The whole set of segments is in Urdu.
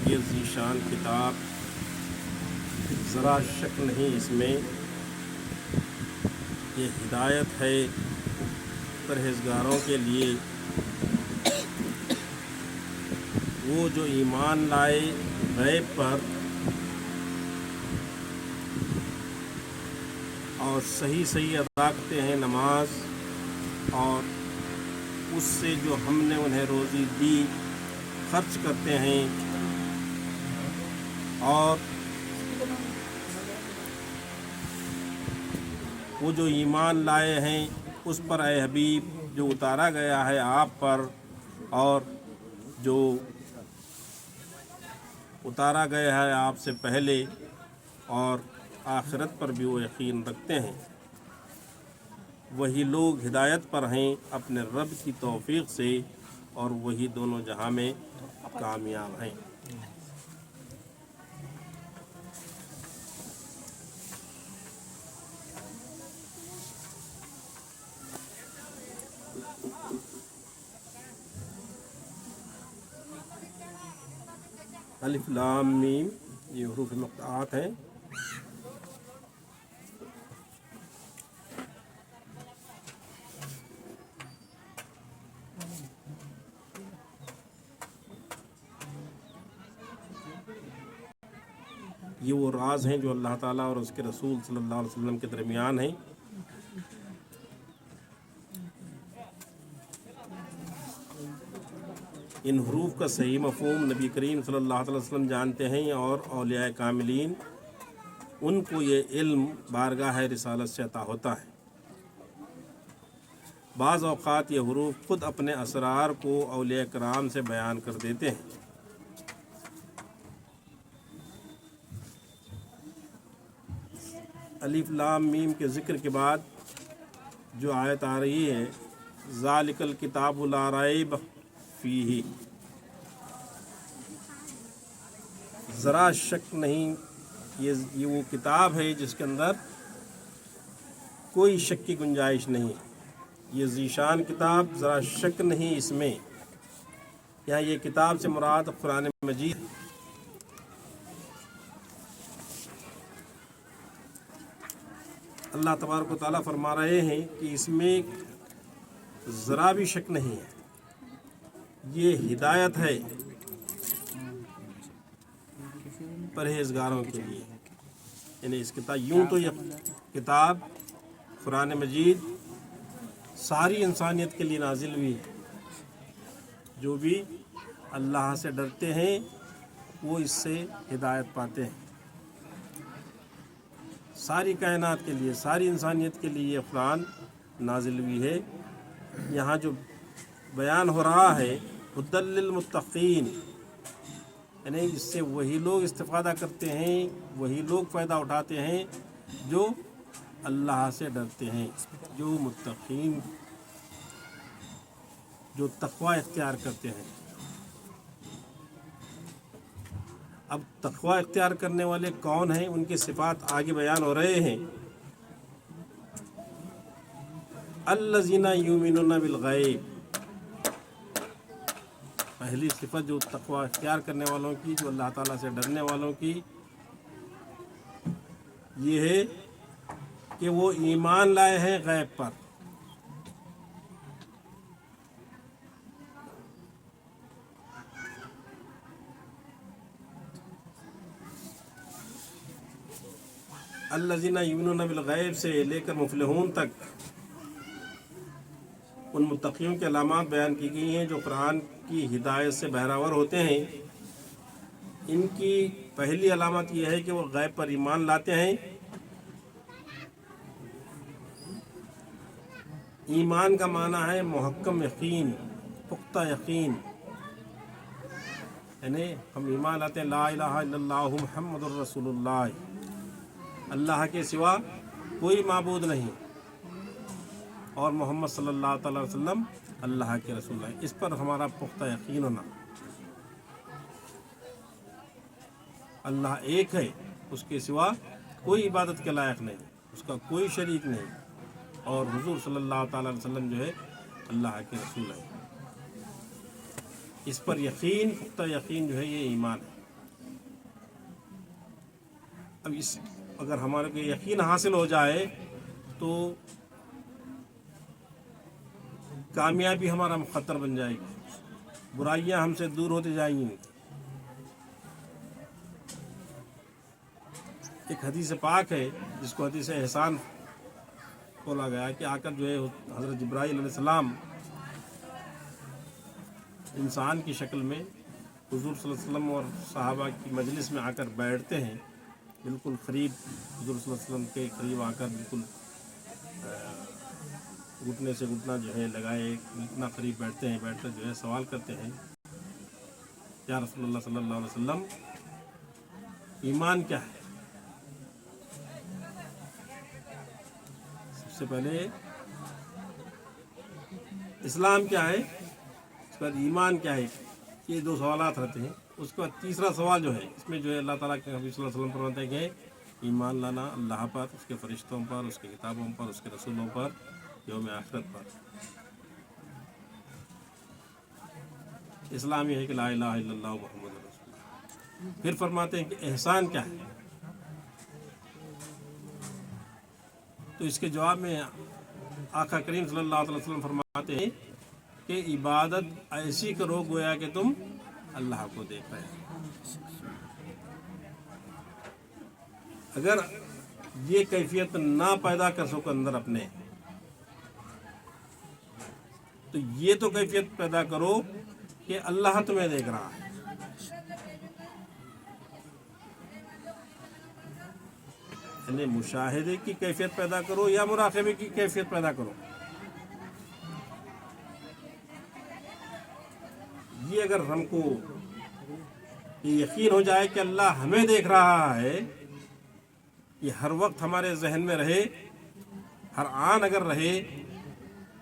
یہ ذیشان کتاب، ذرا شک نہیں اس میں، یہ ہدایت ہے پرہیزگاروں کے لیے، وہ جو ایمان لائے غیب پر اور صحیح ادا کرتے ہیں نماز، اور اس سے جو ہم نے انہیں روزی دی خرچ کرتے ہیں، اور وہ جو ایمان لائے ہیں اس پر اے حبیب جو اتارا گیا ہے آپ پر، اور جو اتارا گیا ہے آپ سے پہلے، اور آخرت پر بھی وہ یقین رکھتے ہیں، وہی لوگ ہدایت پر ہیں اپنے رب کی توفیق سے، اور وہی دونوں جہاں میں کامیاب ہیں۔ الف لام میم یہ حروف مقطعات ہیں۔ یہ وہ راز ہیں جو اللہ تعالیٰ اور اس کے رسول صلی اللہ علیہ وسلم کے درمیان ہیں۔ ان حروف کا صحیح مفہوم نبی کریم صلی اللہ علیہ وسلم جانتے ہیں اور اولیاء کاملین ان کو یہ علم بارگاہ رسالت سے عطا ہوتا ہے۔ بعض اوقات یہ حروف خود اپنے اسرار کو اولیاء کرام سے بیان کر دیتے ہیں۔ الف لام میم کے ذکر کے بعد جو آیت آ رہی ہے ذالک الکتاب لا ریب فیہ، ذرا شک نہیں، یہ وہ کتاب ہے جس کے اندر کوئی شک کی گنجائش نہیں، یہ ذیشان کتاب، ذرا شک نہیں اس میں۔ یہاں یہ کتاب سے مراد قرآن مجید۔ اللہ تبارک و تعالیٰ فرما رہے ہیں کہ اس میں ذرا بھی شک نہیں ہے، یہ ہدایت ہے پرہیزگاروں کے لیے۔ یعنی اس کتاب، یوں تو یہ کتاب قرآن مجید ساری انسانیت کے لیے نازل ہوئی ہے، جو بھی اللہ سے ڈرتے ہیں وہ اس سے ہدایت پاتے ہیں۔ ساری کائنات کے لیے، ساری انسانیت کے لیے یہ قرآن نازل ہوئی ہے۔ یہاں جو بیان ہو رہا ہے ہدی للمتقین، یعنی اس سے وہی لوگ استفادہ کرتے ہیں، وہی لوگ فائدہ اٹھاتے ہیں جو اللہ سے ڈرتے ہیں، جو متقین، جو تقوی اختیار کرتے ہیں۔ اب تقوی اختیار کرنے والے کون ہیں، ان کی صفات آگے بیان ہو رہے ہیں۔ الذین یؤمنون بالغیب، پہلی صفت جو تقوی اختیار کرنے والوں کی، جو اللہ تعالیٰ سے ڈرنے والوں کی، یہ ہے کہ وہ ایمان لائے ہیں غیب پر۔ الذین یؤمنون بالغیب سے لے کر مفلحون تک ان متقیوں کی علامات بیان کی گئی ہیں جو قرآن کی ہدایت سے بہراور ہوتے ہیں۔ ان کی پہلی علامت یہ ہے کہ وہ غیب پر ایمان لاتے ہیں۔ ایمان کا معنی ہے محکم یقین، پختہ یقین، یعنی ہم ایمان لاتے ہیں لا الہ الا اللہ محمد الرسول اللہ، اللہ کے سوا کوئی معبود نہیں اور محمد صلی اللہ تعالی وسلم اللہ کے رسول ہیں۔ اس پر ہمارا پختہ یقین ہونا۔ اللہ ایک ہے، اس کے سوا کوئی عبادت کے لائق نہیں، اس کا کوئی شریک نہیں، اور حضور صلی اللہ تعالی وسلم جو ہے اللہ کے رسول ہیں۔ اس پر یقین، پختہ یقین جو ہے یہ ایمان ہے۔ اب اگر ہمارے کو یقین حاصل ہو جائے تو کامیابی ہمارا مقدر بن جائے گی، برائیاں ہم سے دور ہوتی جائیں گی۔ ایک حدیث پاک ہے جس کو حدیث احسان بولا گیا کہ آ کر جو ہے حضرت جبرائیل علیہ السلام انسان کی شکل میں حضور صلی اللہ علیہ وسلم اور صحابہ کی مجلس میں آ کر بیٹھتے ہیں، بالکل قریب حضور صلی اللہ علیہ وسلم کے قریب آ کر بالکل گھٹنے سے گھٹنا جو ہے لگائے اتنا قریب بیٹھتے ہیں، بیٹھ کر جو ہے سوال کرتے ہیں یا رسول اللہ صلی اللہ علیہ وسلم ایمان کیا ہے؟ سب سے پہلے اسلام کیا ہے اس کے بعد ایمان کیا ہے، یہ دو سوالات رہتے ہیں. اس کے بعد تیسرا سوال جو ہے اس میں جو ہے اللہ تعالیٰ کے حبیب صلی اللہ علیہ وسلم فرماتے ہیں کہ ایمان لانا اللہ پر، اس کے فرشتوں پر، اس کے کتابوں پر، اس کے رسولوں پر، یوم آخرت پر. اسلام یہ ہے کہ لا الہ الا اللہ محمد رسول اللہ. پھر فرماتے ہیں کہ احسان کیا ہے. تو اس کے جواب میں آقا کریم صلی اللہ علیہ وسلم فرماتے ہیں کہ عبادت ایسی کرو گویا کہ تم اللہ کو دیکھ رہے ہو. اگر یہ کیفیت نہ پیدا کر سکو اندر اپنے، تو یہ تو کیفیت پیدا کرو کہ اللہ تمہیں دیکھ رہا ہے. یعنی مشاہدے کی کیفیت پیدا کرو یا مراقبے کی کیفیت پیدا کرو. یہ اگر ہم کو یہ یقین ہو جائے کہ اللہ ہمیں دیکھ رہا ہے، یہ ہر وقت ہمارے ذہن میں رہے، ہر آن اگر رہے،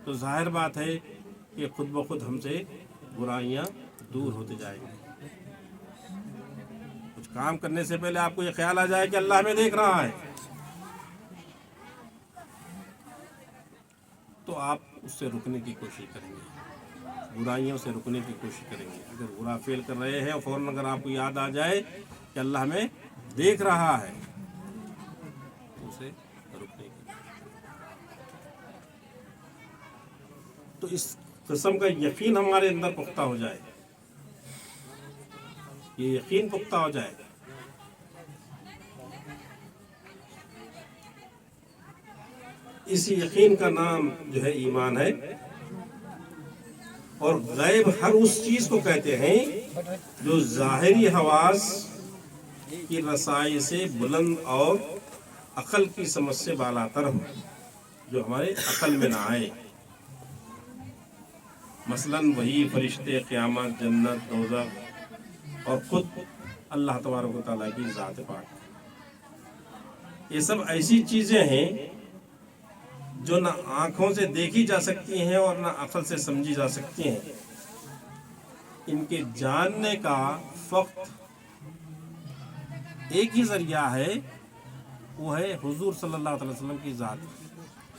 تو ظاہر بات ہے کہ خود بخود ہم سے برائیاں دور ہوتے جائیں گے. کچھ کام کرنے سے پہلے آپ کو یہ خیال آ جائے کہ اللہ ہمیں دیکھ رہا ہے، تو آپ اس سے رکنے کی کوشش کریں گے، برائیوں سے رکنے کی کوشش کریں گے. اگر برا فعل کر رہے ہیں اور فوراً اگر آپ کو یاد آ جائے کہ اللہ ہمیں دیکھ رہا ہے، تو اسے رکنے کی. تو اس قسم کا یقین ہمارے اندر پختہ ہو جائے، یہ یقین پختہ ہو جائے. اس یقین کا نام جو ہے ایمان ہے. اور غیب ہر اس چیز کو کہتے ہیں جو ظاہری حواس کی رسائی سے بلند اور عقل کی سمجھ سے بالاتر ہو، جو ہمارے عقل میں نہ آئے. مثلاً وہی فرشتے، قیامت، جنت، دوزخ اور خود اللہ تبارک و تعالیٰ کی ذات پاک. یہ سب ایسی چیزیں ہیں جو نہ آنکھوں سے دیکھی جا سکتی ہیں اور نہ عقل سے سمجھی جا سکتی ہیں. ان کے جاننے کا فقط ایک ہی ذریعہ ہے، وہ ہے حضور صلی اللہ علیہ وسلم کی ذات.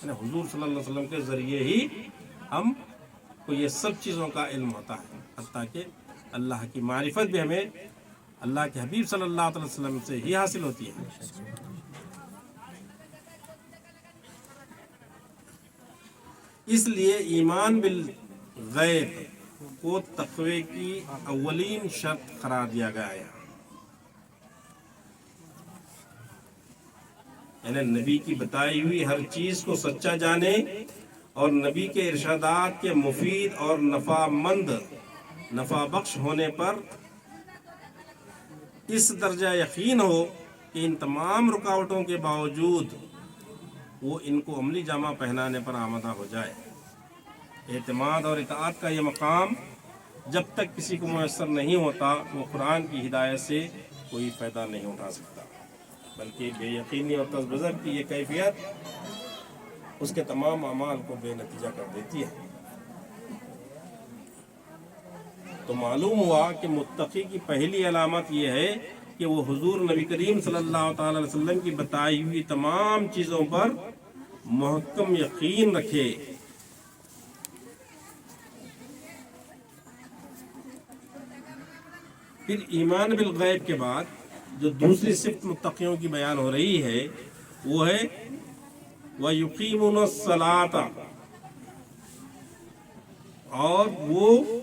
یعنی حضور صلی اللہ علیہ وسلم کے ذریعے ہی ہم کو یہ سب چیزوں کا علم ہوتا ہے. حتیٰ کہ اللہ کی معرفت بھی ہمیں اللہ کے حبیب صلی اللہ علیہ وسلم سے ہی حاصل ہوتی ہے. اس لیے ایمان بالغیب کو تقوی کی اولین شرط قرار دیا گیا ہے. یعنی نبی کی بتائی ہوئی ہر چیز کو سچا جانے اور نبی کے ارشادات کے مفید اور نفع بخش ہونے پر اس درجہ یقین ہو کہ ان تمام رکاوٹوں کے باوجود وہ ان کو عملی جامہ پہنانے پر آمادہ ہو جائے. اعتماد اور اطاعت کا یہ مقام جب تک کسی کو میسر نہیں ہوتا، وہ قرآن کی ہدایت سے کوئی فائدہ نہیں اٹھا سکتا، بلکہ بے یقینی اور تذبذب کی یہ کیفیت اس کے تمام اعمال کو بے نتیجہ کر دیتی ہے. تو معلوم ہوا کہ متقی کی پہلی علامت یہ ہے کہ وہ حضور نبی کریم صلی اللہ تعالی علیہ وسلم کی بتائی ہوئی تمام چیزوں پر محکم یقین رکھے. پھر ایمان بالغیب کے بعد جو دوسری صفت متقیوں کی بیان ہو رہی ہے وہ ہے وَيُقِيمُونَ الصَّلَاةَ، اور وہ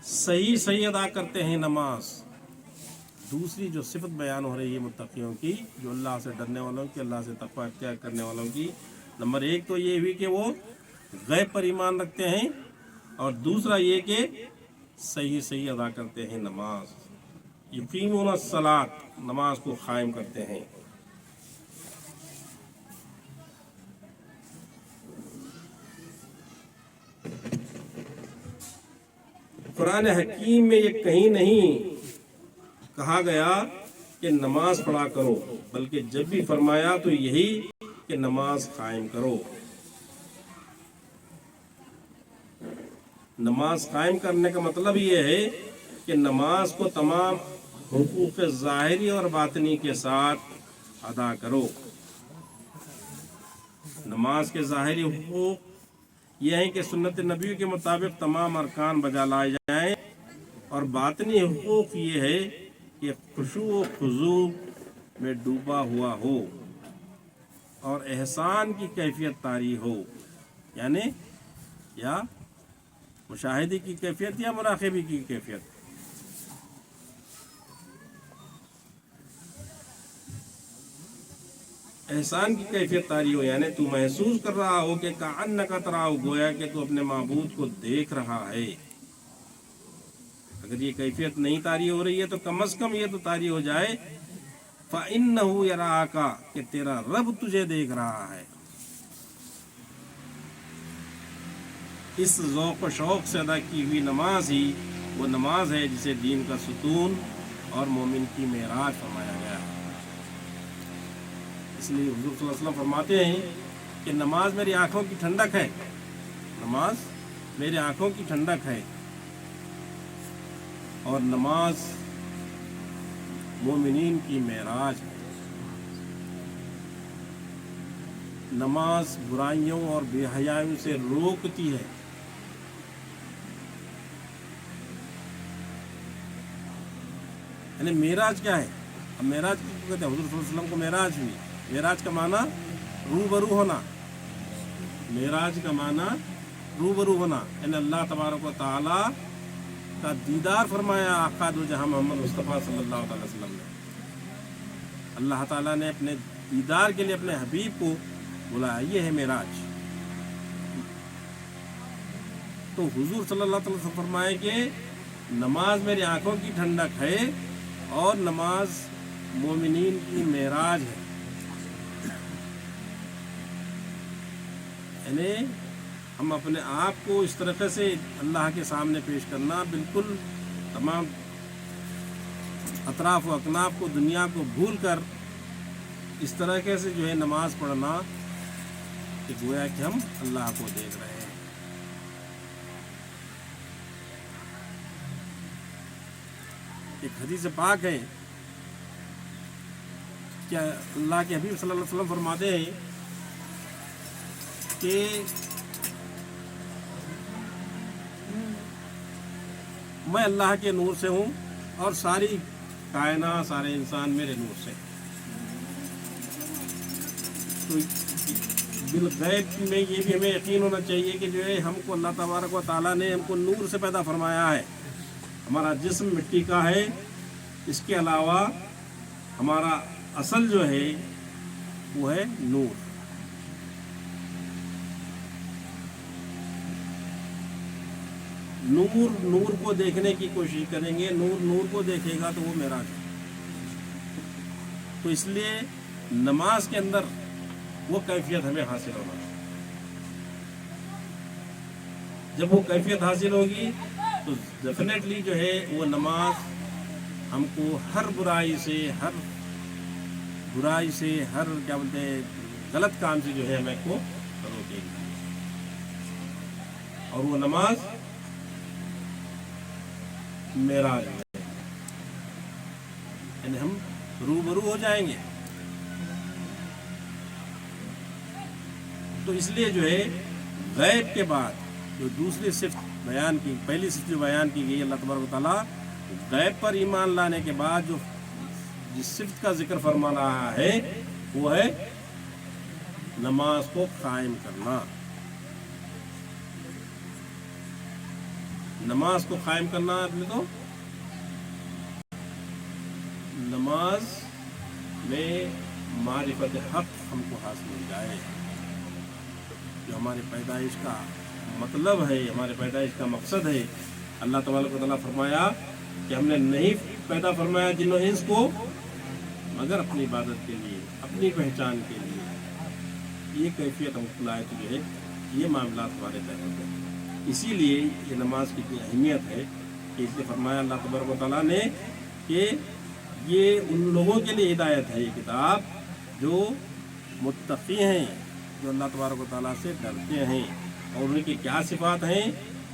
صحیح ادا کرتے ہیں نماز. دوسری جو صفت بیان ہو رہی ہے متقیوں کی، جو اللہ سے ڈرنے والوں کی، اللہ سے تقوی اختیار کرنے والوں کی، نمبر ایک تو یہ ہوئی کہ وہ غیب پر ایمان رکھتے ہیں، اور دوسرا یہ کہ صحیح ادا کرتے ہیں نماز. یقیمون الصلاۃ، نماز کو قائم کرتے ہیں. قرآن حکیم میں یہ کہیں نہیں کہا گیا کہ نماز پڑھا کرو، بلکہ جب بھی فرمایا تو یہی کہ نماز قائم کرو. نماز قائم کرنے کا مطلب یہ ہے کہ نماز کو تمام حقوق ظاہری اور باطنی کے ساتھ ادا کرو۔ نماز کے ظاہری حقوق یہ ہیں کہ سنت نبی کے مطابق تمام ارکان بجا لائے جائیں، اور باطنی حقوق یہ ہے کہ خشوع و خضوع میں ڈوبا ہوا ہو اور احسان کی کیفیت طاری ہو، یعنی یا مشاہدے کی کیفیت یا مراقبے کی کیفیت۔ احسان کی کیفیت طاری ہو، یعنی تو محسوس کر رہا ہو کہ کأنک تراہ، گویا کہ تو اپنے معبود کو دیکھ رہا ہے۔ اگر یہ کیفیت نہیں طاری ہو رہی ہے تو کم از کم یہ تو طاری ہو جائے فَإِنَّهُ يَرَاكَ، کہ تیرا رب تجھے دیکھ رہا ہے۔ اس ذوق و شوق سے ادا کی ہوئی نماز ہی وہ نماز ہے جسے دین کا ستون اور مومن کی معراج فرمایا گیا ہے۔ اس لیے حضور صلی اللہ علیہ وسلم فرماتے ہیں کہ نماز میری آنکھوں کی ٹھنڈک ہے، نماز میری آنکھوں کی ٹھنڈک ہے، اور نماز مومنین کی معراج ہے۔ نماز برائیوں اور بے حیائیوں سے روکتی ہے۔ یعنی معراج کیا ہے؟ اب معراج کو کہتے ہیں، حضور صلی اللہ علیہ وسلم کو معراج ہوئی۔ معراج کا معنی روبرو ہونا، معراج کا معنی روبرو ہونا، یعنی اللہ تبارک و تعالی کا دیدار فرمایا آقا دو جہاں محمد مصطفیٰ صلی اللہ علیہ وسلم نے۔ اللہ تعالیٰ نے اپنے دیدار کے لیے اپنے حبیب کو بلایا، یہ ہے معراج۔ تو حضور صلی اللہ علیہ وسلم فرمائے کہ نماز میری آنکھوں کی ٹھنڈک ہے اور نماز مومنین کی معراج ہے۔ یعنی ہم اپنے آپ کو اس طریقے سے اللہ کے سامنے پیش کرنا، بالکل تمام اطراف و اکناف کو، دنیا کو بھول کر اس طریقے سے جو ہے نماز پڑھنا کہ گویا کہ ہم اللہ کو دیکھ رہے ہیں۔ ایک حدیث پاک ہے کہ اللہ کے حبیب صلی اللہ علیہ وسلم فرماتے ہیں کہ میں اللہ کے نور سے ہوں اور ساری کائنات، سارے انسان میرے نور سے۔ تو بالغیب میں یہ بھی ہمیں یقین ہونا چاہیے کہ جو ہے ہم کو اللہ تبارک و تعالیٰ نے ہم کو نور سے پیدا فرمایا ہے۔ ہمارا جسم مٹی کا ہے، اس کے علاوہ ہمارا اصل جو ہے وہ ہے نور۔ نور کو دیکھنے کی کوشش کریں گے، نور کو دیکھے گا تو وہ معراج ہے۔ تو اس لیے نماز کے اندر وہ کیفیت ہمیں حاصل ہونا ہے۔ جب وہ کیفیت حاصل ہوگی تو ڈیفینیٹلی جو ہے وہ نماز ہم کو ہر برائی سے، ہر کیا بولتے ہیں غلط کام سے جو ہے ہمیں کو روکے گی، اور وہ نماز معراج ہے، یعنی ہم روبرو ہو جائیں گے۔ تو اس لیے جو ہے غیب کے بعد جو دوسری صفت بیان کی، پہلی صفت جو بیان کی گئی اللہ تبارک و تعالیٰ غیب پر ایمان لانے کے بعد جو جس صفت کا ذکر فرما رہا ہے وہ ہے نماز کو قائم کرنا۔ نماز کو قائم کرنا اپنے تو نماز میں معرفت حق ہم کو حاصل ہو جائے، جو ہماری پیدائش کا مطلب ہے، ہمارے پیدائش کا مقصد ہے۔ اللہ تبارک و تعالیٰ فرمایا کہ ہم نے نہیں پیدا فرمایا جن و انس کو مگر اپنی عبادت کے لیے، اپنی پہچان کے لیے۔ یہ کیفیت ہم کو لائے تو جو ہے یہ معاملات ہمارے طے ہوتے ہیں۔ اسی لیے یہ نماز کی اتنی اہمیت ہے کہ اس لیے فرمایا اللہ تبارک و تعالیٰ نے کہ یہ ان لوگوں کے لیے ہدایت ہے، یہ کتاب جو متقی ہیں، جو اللہ تبارک و تعالیٰ سے ڈرتے ہیں۔ اور ان کی کیا صفات ہیں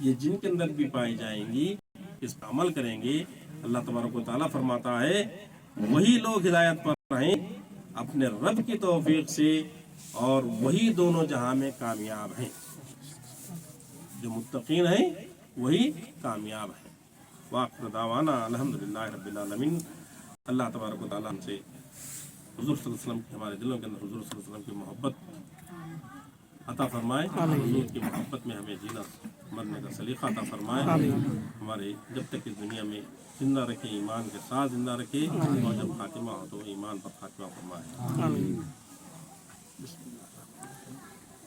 یہ جن کے اندر بھی پائی جائیں گی اس پر عمل کریں گے اللہ تبارک و تعالیٰ فرماتا ہے وہی لوگ ہدایت پر رہیں اپنے رب کی توفیق سے اور وہی دونوں جہاں میں کامیاب ہیں جو متقین ہیں وہی کامیاب ہیں وآخر دعوانا الحمدللہ رب العالمین اللہ تبارک و تعالیٰ ہم سے حضور صلی اللہ علیہ وسلم کی ہمارے دلوں کے اندر حضور صلی اللہ علیہ وسلم کی محبت عطا فرمائے حضور کی محبت میں ہمیں جینا مرنے کا سلیقہ عطا فرمائے ہمارے جب تک اس دنیا میں زندہ رکھے ایمان کے ساتھ زندہ رکھے اور جب خاتمہ ہو تو ایمان پر خاتمہ فرمائے